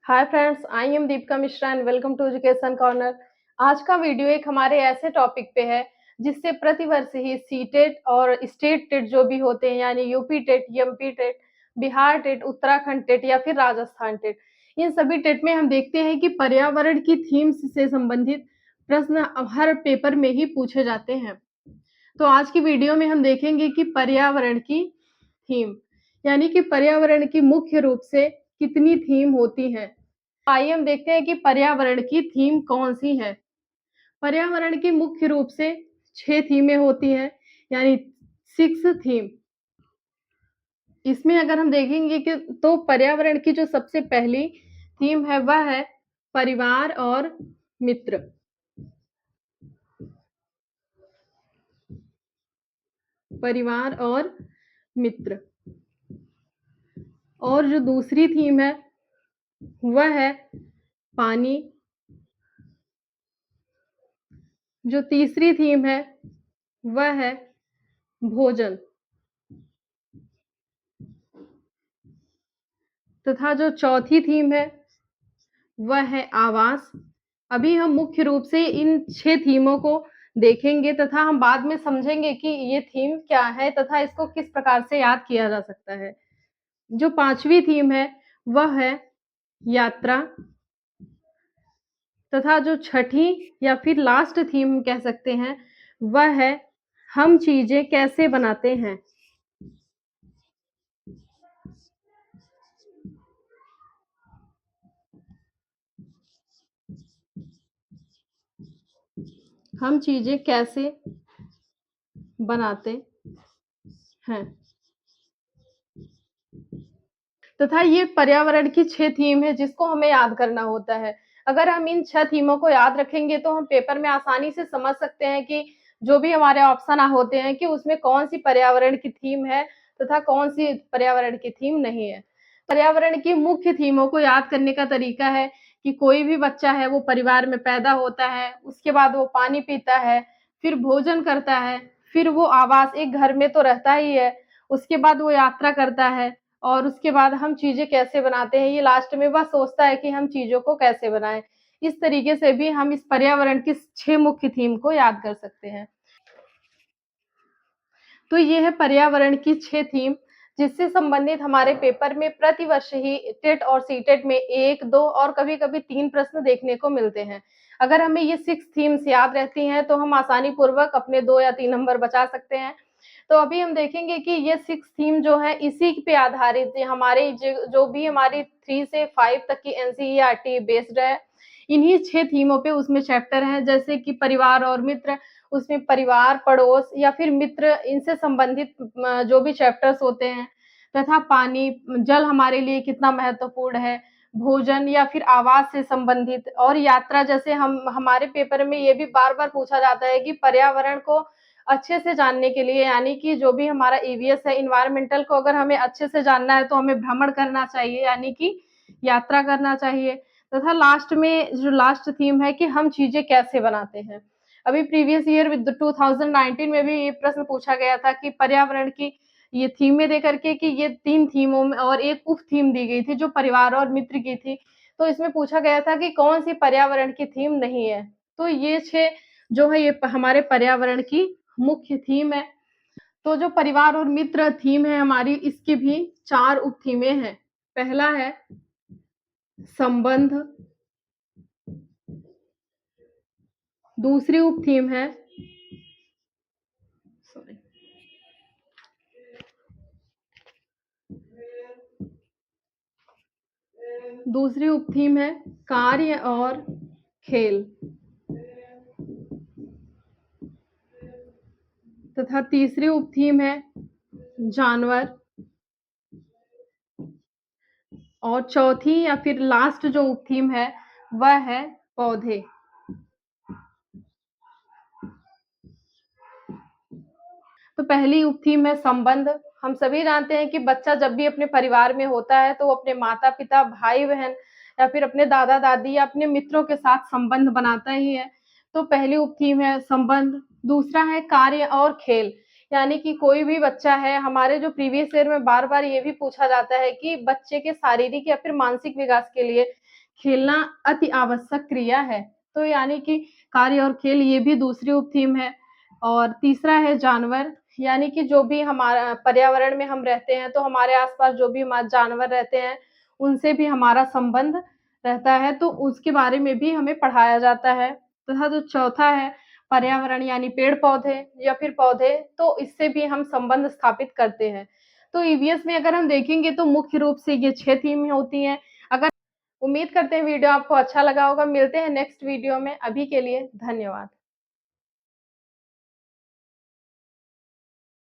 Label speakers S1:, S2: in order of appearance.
S1: Hi friends, I am Deepika Mishra and welcome to education corner. आज का video एक हमारे ऐसे टॉपिक पे है जिससे प्रतिवर्ष ही सीटेट और स्टेट टेट जो भी होते हैं यानी UP TET, MP TET, Bihar TET, Uttarakhand TET या फिर राजस्थान टेट, इन सभी टेट में हम देखते हैं कि पर्यावरण की थीम्स से संबंधित प्रश्न हर पेपर में ही पूछे जाते हैं। तो आज की वीडियो में हम देखेंगे कि पर्यावरण की थीम यानी कि पर्यावरण की मुख्य रूप से कितनी थीम होती हैं। आइए हम देखते हैं कि पर्यावरण की थीम कौन-सी है। पर्यावरण की मुख्य रूप से 6 थीमें होती हैं, यानी 6 थीम। इसमें अगर हम देखेंगे कि तो पर्यावरण की जो सबसे पहली थीम है वह है परिवार और मित्र। परिवार और मित्र। और जो दूसरी थीम है वह है पानी। जो तीसरी थीम है वह है भोजन। तथा जो चौथी थीम है वह है आवास। अभी हम मुख्य रूप से इन 6 थीमों को देखेंगे तथा हम बाद में समझेंगे कि ये थीम क्या है तथा इसको किस प्रकार से याद किया जा सकता है। जो 5वीं थीम है वह है यात्रा। तथा जो छठी या फिर लास्ट थीम कह सकते हैं वह है हम चीज़ें कैसे बनाते हैं। हम चीज़ें कैसे बनाते हैं। तथा ये पर्यावरण की 6 थीम है जिसको हमें याद करना होता है। अगर हम इन 6 थीमों को याद रखेंगे तो हम पेपर में आसानी से समझ सकते हैं कि जो भी हमारे ऑप्शन होते हैं कि उसमें कौन-सी पर्यावरण की थीम है तथा कौन-सी पर्यावरण की थीम नहीं है। पर्यावरण की मुख्य थीमों को याद करने का तरीका है कि कोई भी बच्चा है वो परिवार में पैदा होता है, उसके बाद वो पानी पीता है, फिर भोजन करता है, फिर वो आवास एक घर में तो रहता ही है, उसके बाद वो यात्रा करता है और उसके बाद हम चीज़ें कैसे बनाते हैं, ये लास्ट में वह सोचता है कि हम चीज़ों को कैसे बनाएँ। इस तरीके से भी हम इस पर्यावरण की 6 मुख्य थीम को याद कर सकते हैं। तो ये है पर्यावरण की 6 थीम, जिससे संबंधित हमारे पेपर में प्रतिवर्ष ही टेट और सीटेट में 1, 2 और कभी-कभी 3 प्रश्न देखने को मिलते हैं। अगर हमें ये 6 थीम्स याद रहती हैं, तो हम आसानी पूर्वक अपने 2 या 3 नंबर बचा सकते हैं। तो अभी हम देखेंगे कि ये 6 थीम जो है इसी पे आधारित है हमारे जो भी हमारी 3 से 5 तक की एनसीईआरटी बेस्ड है। इन्हीं 6 थीमों पे उसमें चैप्टर हैं जैसे कि परिवार और मित्र, उसमें परिवार, पड़ोस या फिर मित्र इनसे संबंधित जो भी चैप्टर्स होते हैं तथा पानी, जल हमारे लिए कितना महत्वपूर्ण है, भोजन या फिर आवास से संबंधित और यात्रा जैसे हम हमारे पेपर में ये भी बार-बार पूछा जाता है कि पर्यावरण को अच्छे से जानने के लिए यानी कि जो भी हमारा ईवीएस है एनवायरमेंटल को अगर हमें अच्छे से जानना है तो हमें भ्रमण करना चाहिए यानी कि यात्रा करना चाहिए तथा लास्ट में जो लास्ट थीम है कि हम चीज़ें कैसे बनाते हैं। अभी प्रीवियस ईयर विद 2019 में भी ये प्रश्न पूछा गया था कि पर्यावरण की ये थीमें दे करके कि ये 3 थीमों में और एक उप थीम दी गई थी जो परिवार और मित्र की थी। तो इसमें पूछा गया था कि कौन-सी पर्यावरण की थीम नहीं है। तो ये 6 जो है ये हमारे पर्यावरण की मुख्य थीम है। तो जो परिवार और मित्र थीम है हमारी इसकी भी 4 उप-थीमें हैं। पहला है संबंध, दूसरी उप-थीम है सॉरी दूसरी उप-थीम है कार्य और खेल तथा तीसरी उप-थीम है जानवर और चौथी या फिर लास्ट जो उप-थीम है वह है पौधे। तो पहली उप-थीम है संबंध। हम सभी जानते हैं कि बच्चा जब भी अपने परिवार में होता है तो वो अपने माता-पिता, भाई-बहन या फिर अपने दादा-दादी या अपने मित्रों के साथ संबंध बनाता ही है। तो पहली उप-थीम है संबंध, दूसरा है कार्य और खेल, यानी कि कोई भी बच्चा है हमारे जो प्रीवियस ईयर में बार-बार ये भी पूछा जाता है कि बच्चे के शारीरिक या फिर मानसिक विकास के लिए खेलना अति आवश्यक क्रिया है। तो यानी कि कार्य और खेल ये भी दूसरी उप थीम है। और तीसरा है जानवर, यानी कि जो भी हमारा पर्यावरण में हम रहते हैं, तो हमारे आस-पास जो भी जानवर रहते हैं, उनसे भी हमारा संबंध रहता है, तो उसके बारे में भी हमें पढ़ाया जाता है। तथा जो चौथा है पर्यावरण यानी पेड़-पौधे या फिर पौधे, तो इससे भी हम संबंध स्थापित करते हैं। तो ईवीएस में अगर हम देखेंगे तो मुख्य रूप से ये 6 थीम होती हैं। अगर उम्मीद करते हैं वीडियो आपको अच्छा लगा होगा। मिलते हैं नेक्स्ट वीडियो में। अभी के लिए धन्यवाद।